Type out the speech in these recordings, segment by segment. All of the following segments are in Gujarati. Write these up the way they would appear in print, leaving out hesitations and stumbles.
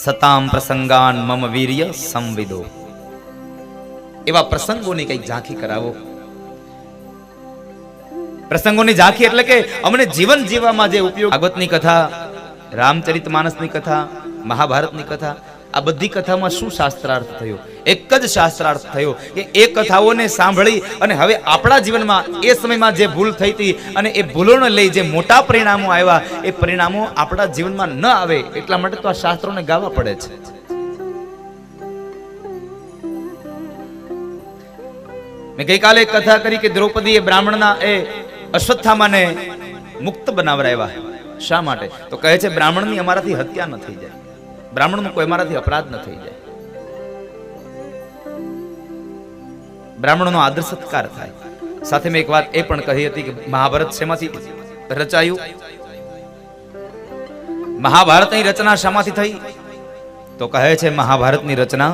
સતામ પ્રસંગાન મમ વીર્ય સંવિદો. એવા પ્રસંગોની કઈક ઝાંખી કરાવો. પ્રસંગોની ઝાંખી એટલે કે અમને જીવન જીવવામાં જે ઉપયોગ. ભાગવતની કથા, રામચરિતમાનસની કથા, મહાભારતની કથા, આ બધી કથામાં શું શાસ્ત્રાર્થ થયો? એક જ શાસ્ત્રાર્થ થયો કે એ કથાઓને સાંભળી અને હવે આપણા જીવનમાં એ સમયમાં જે ભૂલ થઈ હતી અને એ ભૂલોને લઈ જે મોટા પરિણામો આવ્યા, એ પરિણામો આપણા જીવનમાં ન આવે એટલા માટે તો આ શાસ્ત્રોને ગાવા પડે છે. મેં ગઈકાલે એક કથા કરી કે દ્રૌપદીએ બ્રાહ્મણના એ અશ્વત્થામાને મુક્ત બનાવરાવ્યા. શા માટે? તો કહે છે બ્રાહ્મણની અમારાથી હત્યા ન થઈ જાય, બ્રાહ્મણનો કોઈ અમારાથી અપરાધ ન થઈ જાય, બ્રાહ્મણનો આદર સત્કાર થાય. સાથે મેં એક વાત એ પણ કહી હતી કે મહાભારત શેમાંથી રચાયું? મહાભારતની રચના શામાંથી થઈ? તો કહે છે મહાભારતની રચના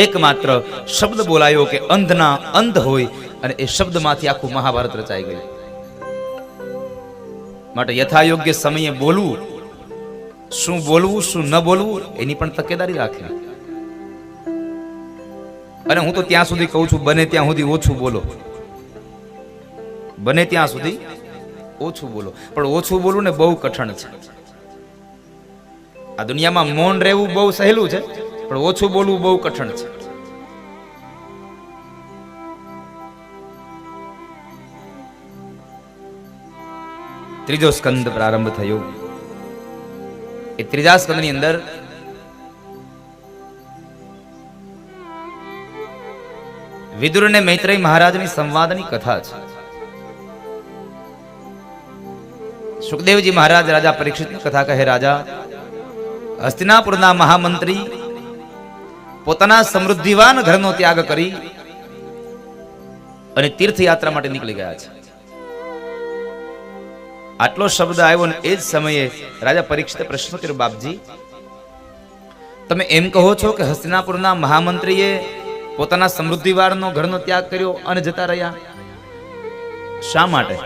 એકમાત્ર શબ્દ બોલાયો કે અંધના અંધ હોય અને એ શબ્દમાંથી આખું મહાભારત રચાઈ ગયું. માટે યથાયોગ્ય સમયે બોલવું, શું બોલવું શું ન બોલવું એની પણ તકેદારી રાખવી. અને હું તો ત્યાં સુધી કહું છું બને ત્યાં સુધી ઓછું બોલો, બને ત્યાં સુધી ઓછું બોલો. પણ ઓછું બોલવું ને બહુ કઠણ છે. આ દુનિયામાં મૌન રહેવું બહુ સહેલું છે, પણ ઓછું બોલવું બહુ કઠણ છે. ત્રીજો સ્કંદ પ્રારંભ થયો. એ ત્રીજા સ્કંદની અંદર વિદુર અને મૈત્રેય મહારાજની સંવાદની કથા છે. સુખદેવજી મહારાજ રાજા પરીક્ષિતની કથા કહે, રાજા હસ્તિનાપુરના મહામંત્રી પોતાના સમૃદ્ધિવાન ઘરનો ત્યાગ કરી અને તીર્થયાત્રા માટે નીકળી ગયા છે. આટલો શબ્દ આવ્યો ને એ જ સમયે રાજા પરીક્ષિતે પ્રશ્ન કર્યો, બાપજી તમે એમ કહો છો કે હસ્તિનાપુરના મહામંત્રીએ પોતાના સમૃદ્ધિવાળનો ઘરનો ત્યાગ કર્યો અને જતા રહ્યા? શા માટે?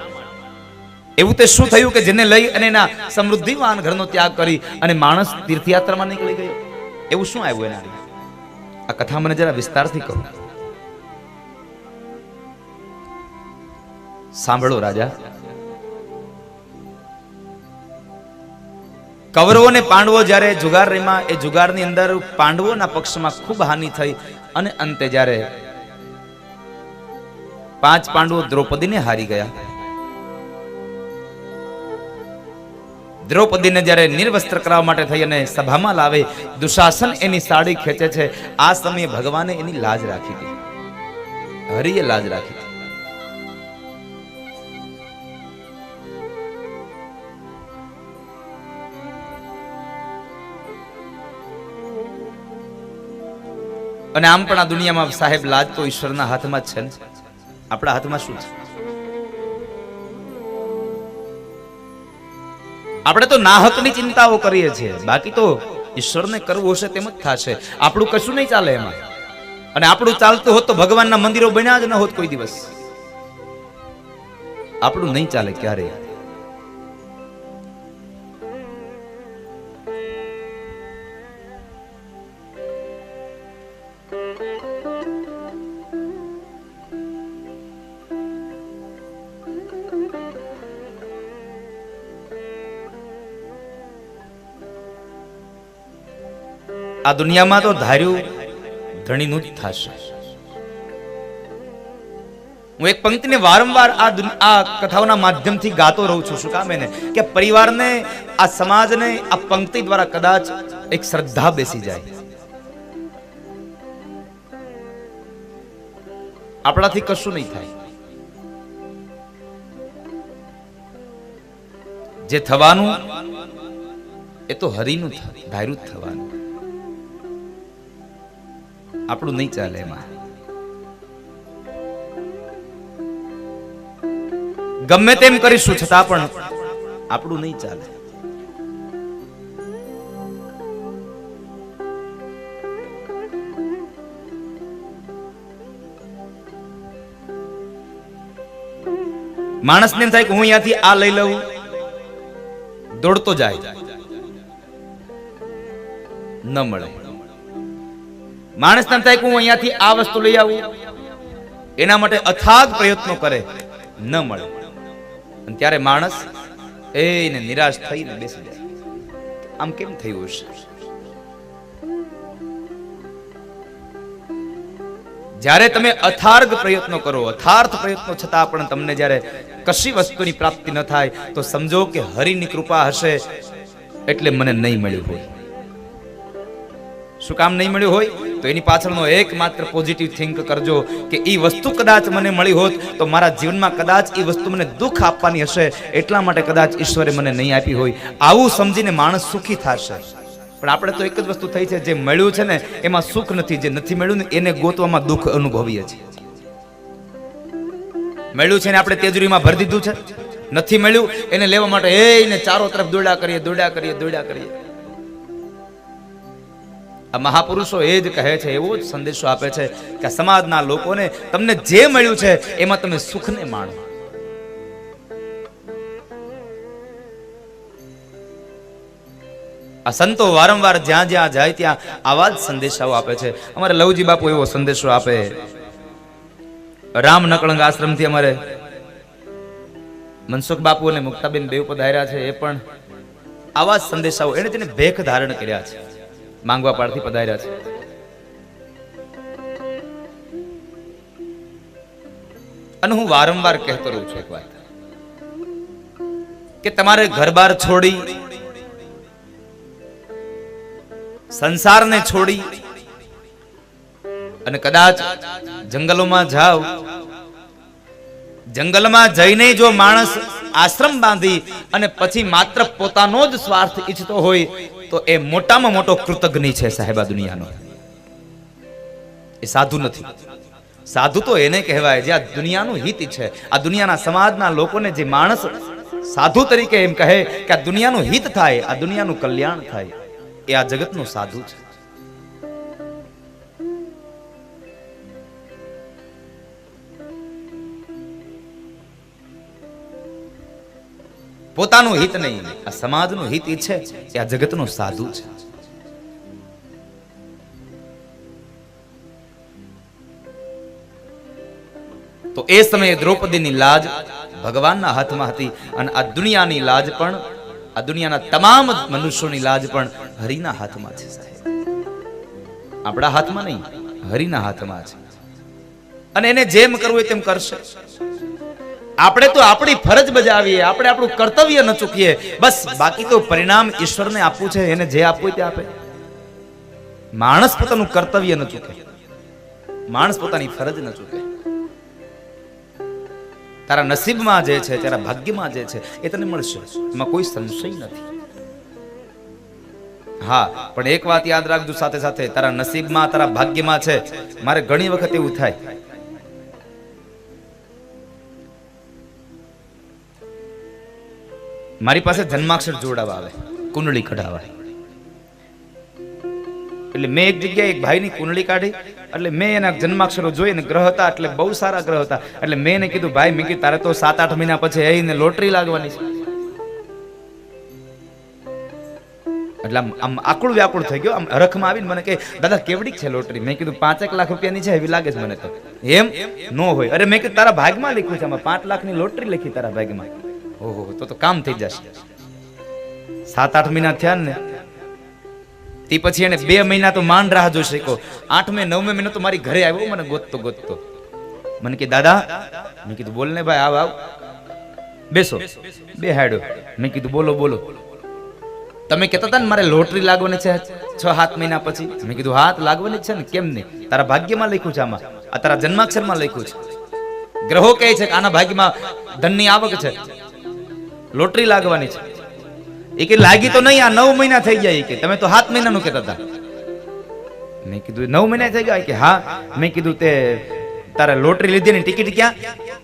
એવું તે શું થયું કે જેને લઈ અને એના સમૃદ્ધિવાન ઘરનો ત્યાગ કરી અને માણસ તીર્થયાત્રામાં નીકળી ગયો? એવું શું આવ્યું એના? આ કથા મને જરા વિસ્તારથી કહો. સાંભળો રાજા. કૌરવો અને પાંડવો જ્યારે જુગાર રમ્યા, એ જુગારની અંદર પાંડવોના પક્ષમાં ખૂબ હાનિ થઈ અને અંતે જ્યારે 5 પાંડવો દ્રૌપદીને હારી ગયા, દ્રૌપદીને જ્યારે નિર્વસ્ત્ર કરવા માટે થઈ અને સભામાં લાવે, દુશાસન એની સાડી ખેંચે છે. આ સમયે ભગવાને એની લાજ રાખી હતી, હરિએ લાજ રાખી હતી. અને આમ પણ આ દુનિયામાં સાહેબ લાજ તો ઈશ્વરના હાથમાં જ છે ને, આપણા હાથમાં શું છે? આપણે તો નાહકની ચિંતાઓ કરીએ છીએ, બાકી તો ઈશ્વરને કરવું હશે તેમ જ થશે. આપણું કશું નહીં ચાલે એમાં. અને આપણું ચાલતું હોત તો ભગવાનના મંદિરો બન્યા જ ન હોત કોઈ દિવસ. આપણું નહીં ચાલે ક્યારે. આ દુનિયામાં તો ધાર્યું ધણીનું જ થશે. હું એક પંક્તિને વારંવાર આ કથાઓના માધ્યમથી ગાતો રહું છું. શું કામ? એને કે પરિવારને, આ સમાજને આ પંક્તિ દ્વારા કદાચ એક શ્રદ્ધા બેસી જાય. આપણાથી કશું નહીં થાય. જે થવાનું એ તો હરિનું ધાર્યું જ થવાનું. આપણું નહીં ચાલે એમાં. ગમે તેમ કરીશું છતાં પણ આપણું નહીં ચાલે. માણસને એમ થાય કે હું અહીંયાથી આ લઈ લઉં, દોડતો જાય. ન મળે. માણસ એમ થાય કે હું અહીંયાથી આ વસ્તુ લઈ આવું, એના માટે અથાગ પ્રયત્નો કરે, ન મળે. અને ત્યારે માણસ એને નિરાશ થઈને બેસી જાય. આમ કેમ થયું હશે? જ્યારે તમે અથાર્ગ પ્રયત્નો કરો, અથાર્થ પ્રયત્નો છતાં પણ તમને જ્યારે કશી વસ્તુની પ્રાપ્તિ ન થાય તો સમજો કે હરિની કૃપા હશે એટલે મને નહીં મળ્યું હોય. શું કામ નહીં મળ્યું હોય? તો એની પાછળનો એકમાત્ર પોઝિટિવ થિંક કરજો કે એ વસ્તુ કદાચ મને મળી હોત તો મારા જીવનમાં કદાચ એ વસ્તુ મને દુઃખ આપવાની હશે, એટલા માટે કદાચ ઈશ્વરે મને નહીં આપી હોય. આવું સમજીને માણસ સુખી થશે. પણ આપણે તો એક જ વસ્તુ થઈ છે, જે મળ્યું છે ને એમાં સુખ નથી, જે નથી મળ્યું ને એને ગોતવામાં દુઃખ અનુભવીએ છીએ. મળ્યું છે ને આપણે તેજરીમાં ભરી દીધું છે, નથી મળ્યું એને લેવા માટે એને ચારો તરફ દોડ્યા કરીએ. આ મહાપુરુષો એ જ કહે છે, એવો જ સંદેશો આપે છે કે સમાજના લોકોને તમને જે મળ્યું છે એમાં તમે સુખને માણો. આ સંતો વારંવાર જ્યાં જ્યાં જાય ત્યાં આવા જ સંદેશાઓ આપે છે. અમારે લવજી બાપુ એવો સંદેશો આપે. રામ નકળંગ આશ્રમથી અમારે મનસુખ બાપુ અને મુક્તાબેન બેવ પધાર્યા છે, એ પણ આવા જ સંદેશાઓ એને તેને ભેખ ધારણ કર્યા છે, માંગવા પાડથી પધાર્યા છે. અને હું વારંવાર કહેતો રહું છું એક વાત કે તમારે ઘરબાર છોડી, સંસારને છોડી અને કદાચ જંગલોમાં જાઓ, જંગલમાં જઈને જો માણસ આશ્રમ બાંધી અને પછી માત્ર પોતાનો જ સ્વાર્થ ઈચ્છતો હોય તો એ મોટામાં મોટો કૃતજ્ઞ છે સાહેબ આ દુનિયાનો. એ સાધુ નથી. સાધુ તો એને કહેવાય જે આ દુનિયાનું હિત છે. આ દુનિયાના સમાજના લોકોને જે માણસ સાધુ તરીકે એમ કહે કે આ દુનિયાનું હિત થાય, આ દુનિયાનું કલ્યાણ થાય, એ આ જગતનો સાધુ છે. પોતાનું હિત નહીં, આ સમાજનું હિત છે, એ આ જગતનો સાધુ છે. તો એ સમયે દ્રૌપદીની લાજ ભગવાનના હાથમાં હતી અને આ દુનિયાની લાજ પણ, આ દુનિયાના તમામ મનુષ્યોની લાજ પણ હરિના હાથમાં છે સાહેબ. આપણા હાથમાં નહીં, હરિના હાથમાં છે. અને એને જેમ કરવું હોય તેમ કરશે. આપણે તો આપણી ફરજ બજાવીએ, આપણે આપણું કર્તવ્ય ન ચૂકીએ બસ. બાકી તો પરિણામ ઈશ્વરને આપવું છે, એને જે આપવું હોય તે આપે. માણસ પોતાનું કર્તવ્ય ન ચૂકે, માણસ પોતાની ફરજ ન ચૂકે. તારા નસીબમાં જે છે, તારા ભાગ્યમાં જે છે એ તને મળશે, એમાં કોઈ સંશય નથી. હા, પણ એક વાત યાદ રાખજો સાથે સાથે, તારા નસીબમાં, તારા ભાગ્યમાં છે. મારે ઘણી વખત એવું થાય, મારી પાસે જન્માક્ષર જોડાવા આવે, કુંડળી કઢાવા. એટલે મેં એક જગ્યાએ એક ભાઈની કુંડળી કાઢી, એટલે મેં એના જન્માક્ષરો જોઈને, ગ્રહ હતા એટલે બહુ સારા ગ્રહ હતા, એટલે મેં એને કીધું ભાઈ, મેં કીધું તારે તો 7-8 મહિના પછી એને લોટરી લાગવાની છે. એટલે આમ આકુળ વ્યાકુળ થઈ ગયો. આમ હરખમાં આવીને મને કહે દાદા કેવડી છે લોટરી? મેં કીધું 5-1 લાખ રૂપિયાની છે એવી લાગે છે મને તો. એમ નો હોય. અરે મેં કીધું તારા ભાગમાં લખ્યું છે, આમાં 5 લાખની લોટરી લખી તારા ભાગમાં. ઓહો, તો કામ થઈ જશે. 7-8 મહિના થયા ને તે પછી એને 2 મહિના તો માંડ રાહ જોઈ શક્યો. 8મે 9મે મહિનો તો મારી ઘરે આવ્યો મને ગોતતો. મને કે દાદા, મેં કીધું બોલ ને ભાઈ, આવ બેસો. બેહાડ્યો. મેં કીધું બોલો. તમે કહેતા હતા ને મારે લોટરી લાગવાની છે 6-7 મહિના પછી. મેં કીધું હા લાગવાની છે ને, કેમ નહીં? તારા ભાગ્યમાં લખ્યું છે, આમાં આ તારા જન્માક્ષરમાં લખ્યું છે. ગ્રહો કહે છે કે આના ભાગ્યમાં ધનની આવક છે, લોટરી લાગવાની છે. એ કે લાગી તો નહીં, આ 9 મહિના થઈ ગયા. કે તમે તો 7 મહિનાનું કહેતા હતા. મેં કીધું 9 મહિના થઈ ગયા? કે હા. મેં કીધું તે તારે લોટરી લીધી ને ટિકિટ ક્યાં?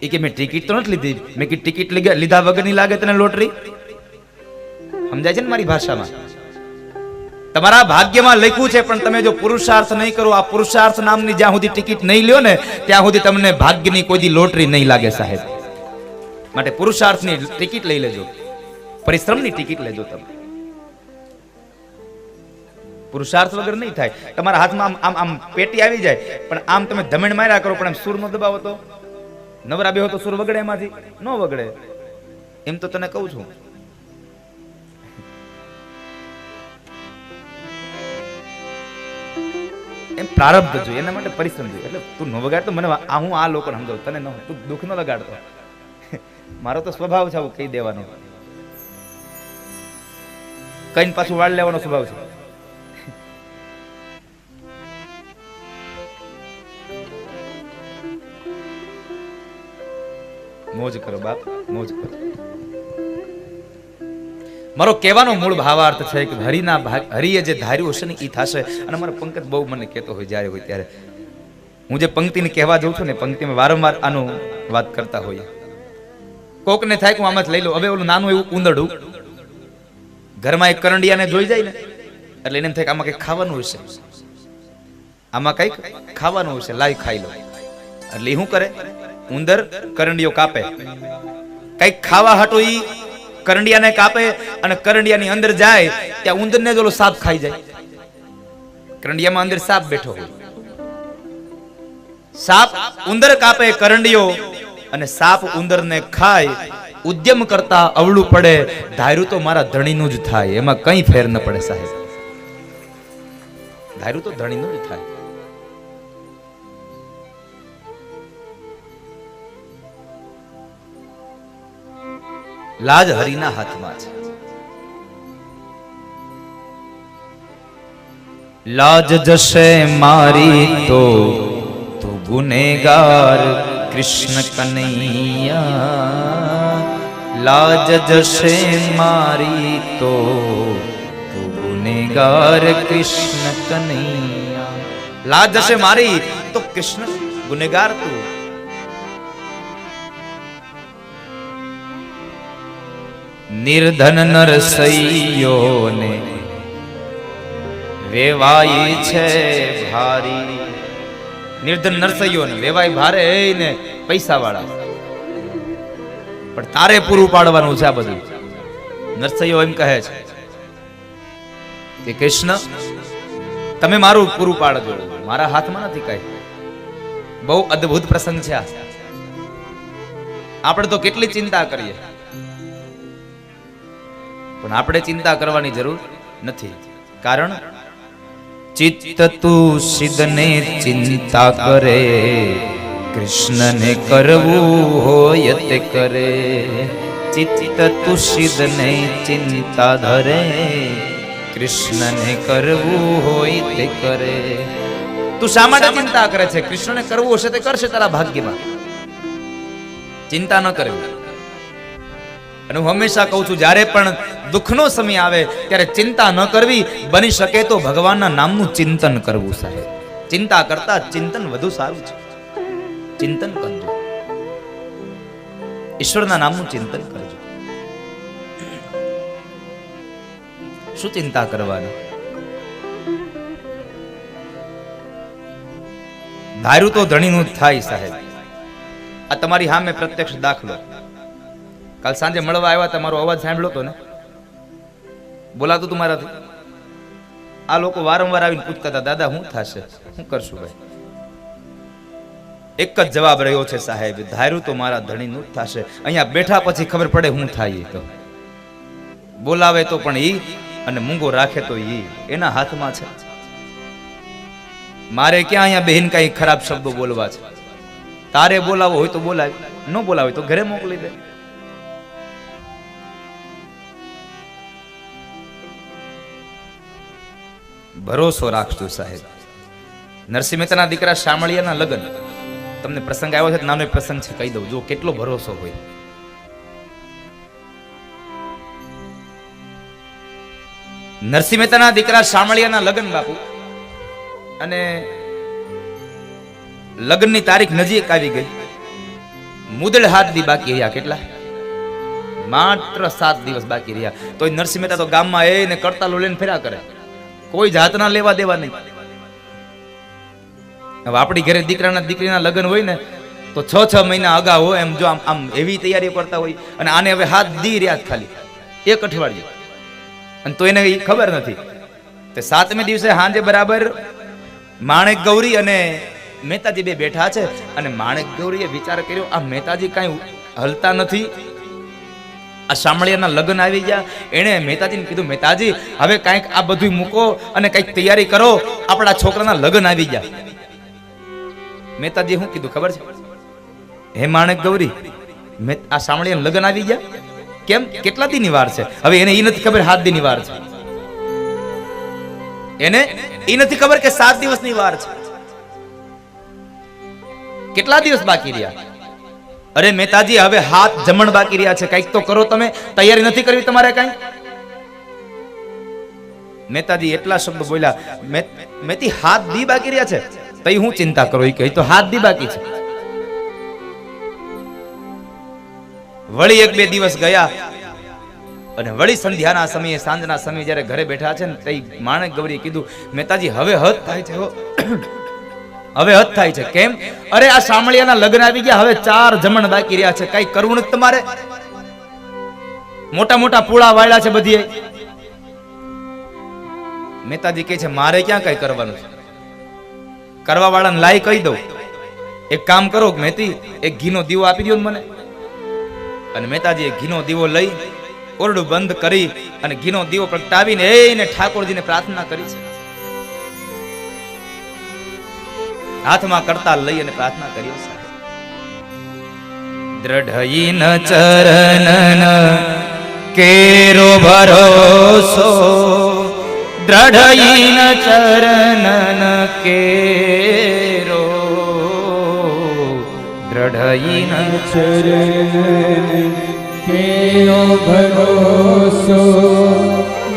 એ કે મેં ટિકિટ તો નથી લીધી. મેં કીધું ટિકિટ લીધા વગર નહીં લાગે તને લોટરી? સમજાય છે ને મારી ભાષામાં? તમારા ભાગ્યમાં લખ્યું છે, પણ તમે જો પુરુષાર્થ નહીં કરો, આ પુરુષાર્થ નામની જ્યાં સુધી ટિકિટ નહીં લ્યો ને ત્યાં સુધી તમને ભાગ્યની કોઈ દી લોટરી નહીં લાગે સાહેબ. માટે પુરુષાર્થની ટિકિટ લઈ લેજો, પરિશ્રમની ટિકિટ લેજો તમે. પુરુષાર્થ વગર નહીં થાય. તમારા હાથમાં આમ આમ પેટી આવી જાય, પણ આમ તમે ધમેણ માર્યા કરો, પણ આમ સૂર નો દબાવો તો નવરા બેહો તો સૂર વગડે એમાંથી? ન વગડે. એમ તો તને કહું છું. એમ પ્રારબ્ધ જોઈએ, એના માટે પરિશ્રમ જોઈએ. એટલે તું ન વગાડ તો મને હું આ લોકોને સમજાવું, તને ન, તું દુઃખ ન લગાડતો. મારો તો સ્વભાવ છે આવું કહી દેવાનો, કઈ પાછું વાળ લેવાનો સ્વભાવ છે. મોજ કરો બાપ, મોજ કરો. મારો કહેવાનો મૂળ ભાવાર્થ છે કે હરિએ જે ધાર્યું હશે ને એ થશે. અને મારો પંકજ બહુ મને કહેતો હોય જ્યારે હોય ત્યારે, હું જે પંક્તિને કહેવા જાઉં છું ને, પંક્તિમાં વારંવાર આનું વાત કરતા હોઈએ. કોકને થાય કે હું આમાં જ લઈ લઉં. હવે ઓલું નાનું એવું ઉંદરડું ઘરમાં એક કરંડિયાને જોઈ જાય ને, એટલે એને એમ થાય કે આમાં કંઈક ખાવાનું હશે, આમાં કંઈક ખાવાનું હશે, લાઈ ખાઈ લો. એટલે એ શું કરે? ઉંદર કરંડિયો કાપે, કંઈક ખાવા હાટો ઈ કરંડિયાને કાપે, અને કરંડિયાની અંદર જાય ત્યાં ઉંદરને જ ઓલો સાપ ખાઈ જાય. કરંડિયામાં અંદર સાપ બેઠો હોય, સાપ ઉંદર કાપે કરંડિયો, અને સાપ ઉંદરને ખાય. ઉદ્યમ કરતા અવળું પડે, ધાર્યું તો મારા ધણીનું જ થાય, એમાં કઈ ફેર ન પડે સાહેબ. ધાર્યું તો ધણીનું જ થાય. લાજ હરિના હાથમાં છે. લાજ જશે મારી તો તું ગુનેગાર કૃષ્ણ કનૈયા. લાજ જશે મારી તો તું ગુનેગાર કૃષ્ણ કનૈયા. લાજ જશે મારી તો કૃષ્ણ ગુનેગાર તું. નિર્ધન નરસૈયોને વેવાય છે ભારી. નિર્ધન નરસૈયોને વેવાય ભારે ને પૈસા વાળા, પણ તારે પૂરું પાડવાનું છે આ બધું. નરસૈયો એમ કહે છે કે કૃષ્ણ તમે મારું પૂરું પાડજો, મારા હાથમાં નથી કઈ. બહુ અદ્ભુત પ્રસંગ છે આ. આપણે તો કેટલી ચિંતા કરીએ, પણ આપણે ચિંતા કરવાની જરૂર નથી. કારણ ચિત્ત તું સિદ્ધને ચિંતા કરે, કૃષ્ણને કરવું હોય તે કરે. ચિત્ત તું સિદ્ધને ચિંતા ધરે, કૃષ્ણને કરવું હોય તે કરે. તું શા માટે ચિંતા કરે છે? કૃષ્ણને કરવું હશે તે કરશે તારા ભાગ્યમાં. ચિંતા ન કરવી. અને હું હંમેશા કહું છું, જ્યારે પણ દુઃખનો સમય આવે ત્યારે ચિંતા ન કરવી. બની શકે તો ભગવાનના નામનું ચિંતન કરવું સાહેબ. ચિંતા કરતા ચિંતન વધુ સારું છે. ચિંતન કરજો, ઈશ્વરના નામનું ચિંતન કરજો. શું ચિંતા કરવાની? ધાર્યું તો ધણીનું જ થાય સાહેબ. આ તમારી સામે પ્રત્યક્ષ દાખલો. કાલ સાંજે મળવા આવ્યા, તમારો અવાજ સાંભળ્યો તો ને, બોલાતું તું મારાથી. આ લોકો વારંવાર આવીને પૂછતા હતા, દાદા શું થશે, શું કરશું ભાઈ? એક જ જવાબ રહ્યો છે સાહેબ, ધાર્યું તો મારા ધણીનું જ થશે. અહીંયા બેઠા પછી ખબર પડે શું થાય. તો બોલાવે તો પણ ઈ, અને મૂંગો રાખે તો ઈ, એના હાથમાં છે. મારે ક્યાં અહીંયા બહેન કઈ ખરાબ શબ્દો બોલવા છે? તારે બોલાવો હોય તો બોલાય, ન બોલાવે તો ઘરે મોકલી દે. ભરોસો રાખજો સાહેબ. નરસિંહ મહેતાના દીકરા શામળિયાના લગ્ન, તમને પ્રસંગ આવ્યો છે, નાનો પ્રસંગ છે, કહી દઉં. જો કેટલો ભરોસો હોય. નરસિંહ મહેતાના દીકરા શામળિયાના લગ્ન બાપુ, અને લગ્નની તારીખ નજીક આવી ગઈ. મુદળ 7 દી બાકી રહ્યા. કેટલા? માત્ર 7 દિવસ બાકી રહ્યા. તો નરસિંહ મહેતા તો ગામમાં એને કરતાલો લઈને ફેર્યા કરે, કોઈ જાતના લેવા દેવા નહીં. હવે આપણી ઘરે દીકરાના દીકરીના લગ્ન હોય ને તો 6 મહિના અગાઉ હોય એમ, જો આમ એવી તૈયારીઓ કરતા હોય. અને આને હવે 7 દી રહ્યા ખાલી, એક અઠવાડિયું, અને તો એને ખબર નથી. તે 7મે દિવસે હાંજે બરાબર માણેક ગૌરી અને મહેતાજી બે બેઠા છે અને માણેક ગૌરીએ વિચાર કર્યો આ મહેતાજી કાંઈ હલતા નથી, આ શામળિયાના લગ્ન આવી ગયા. એણે મહેતાજીને કીધું મહેતાજી હવે કાંઈક આ બધું મૂકો અને કંઈક તૈયારી કરો, આપણા છોકરાના લગ્ન આવી ગયા. મહેતાજી શું કીધું ખબર છે? હે માણેક ગૌરી, આ શામળિયાના લગ્ન આવી ગયા કેમ? કેટલા દીની વાર છે? હવે એને એ નથી ખબર 7 દીની વાર છે, એને એ નથી ખબર કે 7 દિવસની વાર છે. કેટલા દિવસ બાકી રહ્યા? અરે મહેતાજી હવે હાથ જમણ બાકી રહ્યા છે, કઈક તો કરો, તમે તૈયારી નથી કરવી તમારે કઈ? મહેતાજી એટલા શબ્દ બોલ્યા, મેથી 7 દી બાકી રહ્યા છે, તઈ હું ચિંતા કરો? એ કહી તો 7 દી બાકી છે. વળી 1-2 દિવસ ગયા અને વળી સંધ્યાના સમયે, સાંજના સમયે જ્યારે ઘરે બેઠા છે ને તઈ માણેક ગૌરીએ કીધું મહેતાજી હવે હદ થાય છે, હવે હદ થાય છે. કેમ? અરે આ શામળિયાના લગ્ન આવી ગયા, હવે 4 જમણ બાકી રહ્યા છે, કઈ કરવું નથી તમારે? મોટા મોટા પૂળા વાળ્યા છે બધી. મહેતાજી કહે છે મારે ક્યાં કઈ કરવાનું છે, કરવા વાળાને લાઈ કહી દઉં. એક કામ કરો મહેતી, એક ઘીનો દીવો આપી દો મને. અને મહેતાજી એક ઘીનો દીવો લઈ ઓરડું બંધ કરી અને ઘીનો દીવો પ્રગટાવીને એને ઠાકોરજીને પ્રાર્થના કરી છે. હાથમાં કરતાલ લઈ અને પ્રાર્થના કરી છે. દ્રઢઈન ચરણન કેરો ભરોસો, દ્રઢઈન ચરણન કેરો, દ્રઢઈન ચરણન કેરો ભરોસો,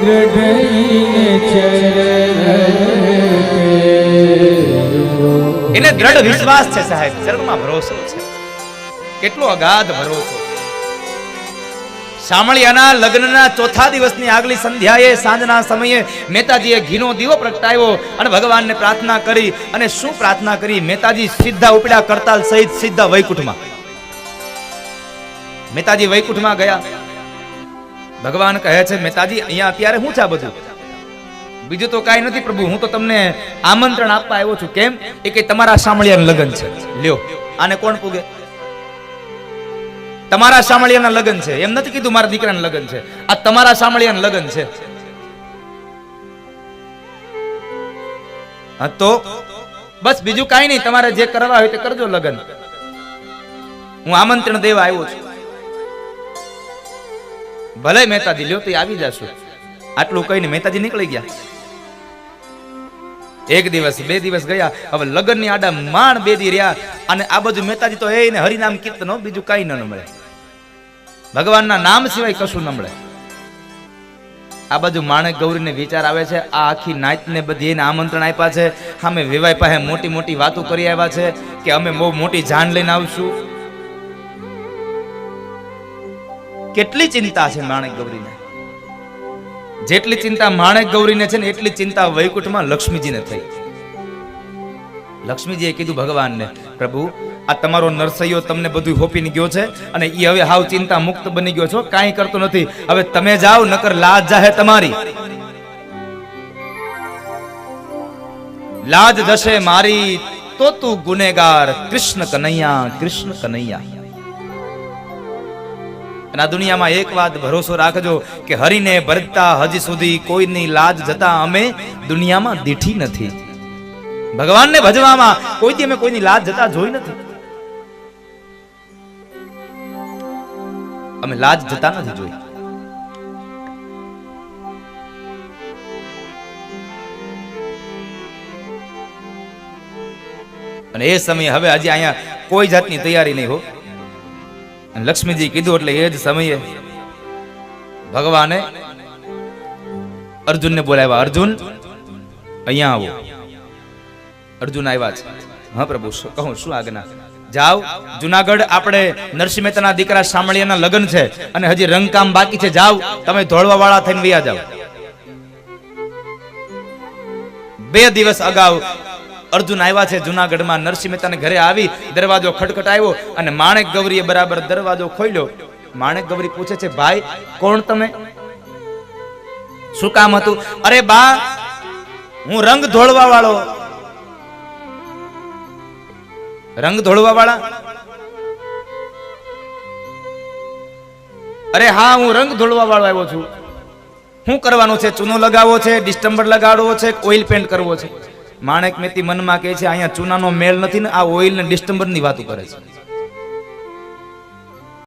દ્રઢઈન ચરણન કેરો. એને દ્રઢ વિશ્વાસ છે સાહેબ, ચરણમાં ભરોસો છે. કેટલો અગાધ ભરોસો. શામળિયાના લગ્નના 4થા દિવસની આગલી સંધ્યાએ, સાંજના સમયે મહેતાજીએ ઘીનો દીવો પ્રગટાવ્યો અને ભગવાનને પ્રાર્થના કરી. અને શું પ્રાર્થના કરી? મહેતાજી સીધા ઉપડ્યા કરતાલ સહિત સીધા વૈકુંઠમાં. મહેતાજી વૈકુંઠમાં ગયા. ભગવાન કહે છે મહેતાજી અહીંયા અત્યારે શું છે આ બધું? બીજું તો કાંઈ નથી પ્રભુ, હું તો તમને આમંત્રણ આપવા આવ્યો છું. કેમ? એ કે તમારા શામળિયાનું લગ્ન છે. લ્યો, આને કોણ પૂગે? તમારા શામળિયાના લગ્ન છે. એમ નથી કીધું મારા દીકરાના લગ્ન છે, આ તમારા શામળિયાના લગ્ન છે. હા તો બસ બીજું કાંઈ નહીં, તમારે જે કરવા હોય તે કરજો લગ્ન. હું આમંત્રણ દેવા આવ્યો છું. ભલે મહેતાજી લ્યો તો આવી જશું. આટલું કહીને મહેતાજી નીકળી ગયા. 1 દિવસ 2 દિવસ ગયા. હવે લગ્નની આડા માંડ 2 દી રહ્યા અને આ બાજુ મહેતાજી તો એને હરિનામ કીર્તનો, બીજું કઈ ન મળે. ભગવાનના નામ સિવાય કશું ન મળે. આ બાજુ માણેક ગૌરીને વિચાર આવે છે, આ આખી નાતને બધી એને આમંત્રણ આપ્યા છે, સામે વેવાય પાસે મોટી મોટી વાતો કરી આવ્યા છે કે અમે બહુ મોટી જાન લઈને આવશું. કેટલી ચિંતા છે માણેક ગૌરીને. જેટલી ચિંતા માણેક ગૌરીને છે ને એટલી ચિંતા વૈકુંઠમાં લક્ષ્મીજીને થઈ. લક્ષ્મીજીએ કીધું ભગવાનને, પ્રભુ આ તમારો નરસૈયો તમને બધું હોપીને ગયો છે અને એ હવે હાવ ચિંતા મુક્ત બની ગયો છો, કાંઈ કરતો નથી. હવે તમે જાઓ, નકર લાજ જાહે તમારી. લાજ જશે મારી તો તું ગુનેગાર. કૃષ્ણ કનૈયા, કૃષ્ણ કનૈયા. અને આ દુનિયામાં એક વાત ભરોસો રાખજો કે હરિને ભરતા હજી સુધી કોઈની લાજ જતા અમે દુનિયામાં દીઠી નથી. ભગવાનને ભજવામાં કોઈથી અમે કોઈની લાજ જતા જોઈ નથી. અમે લાજ જતા નથી જોઈ. અને એ સમયે હવે હજી અહીંયા કોઈ જાતની તૈયારી નહીં હો. લક્ષ્મીજી કીધું એટલે એ જ સમયે ભગવાને અર્જુનને બોલાવ્યા. અર્જુન અહીંયા આવો. અર્જુન આવ્યા છે. હા પ્રભુ, કહું શું આજ્ઞા? જાઓ જુનાગઢ, આપણે નરસિંહ મહેતાના દીકરા શામળિયાના લગ્ન છે અને હજી રંગકામ બાકી છે. જાઓ તમે ધોળવા વાળા થઈને વયા જાઓ. 2 દિવસ અગાઉ અર્જુન આવ્યા છે જુનાગઢમાં. નરસિંહ મહેતાને ઘરે આવી દરવાજો ખટખટાવ્યો અને માણેક ગૌરીએ બરાબર દરવાજો ખોલ્યો. માણેક ગૌરી પૂછે છે, ભાઈ કોણ તમે? શું કામ હતું? અરે બા, હું રંગ ધોળવા વાળો. રંગ ધોળવા વાળા? અરે હા, હું રંગ ધોળવા વાળો આવ્યો છું. શું કરવાનું છે? ચૂનો લગાવવો છે, ડિસ્ટમ્બર લગાડવો છે, ઓઇલ પેન્ટ કરવો છે? માણેક મેથી મનમાં કહે છે અહીંયા ચૂનાનો મેળ નથી ને આ ઓઇલ ને ડિસ્ટમ્બર ની વાતો કરે છે.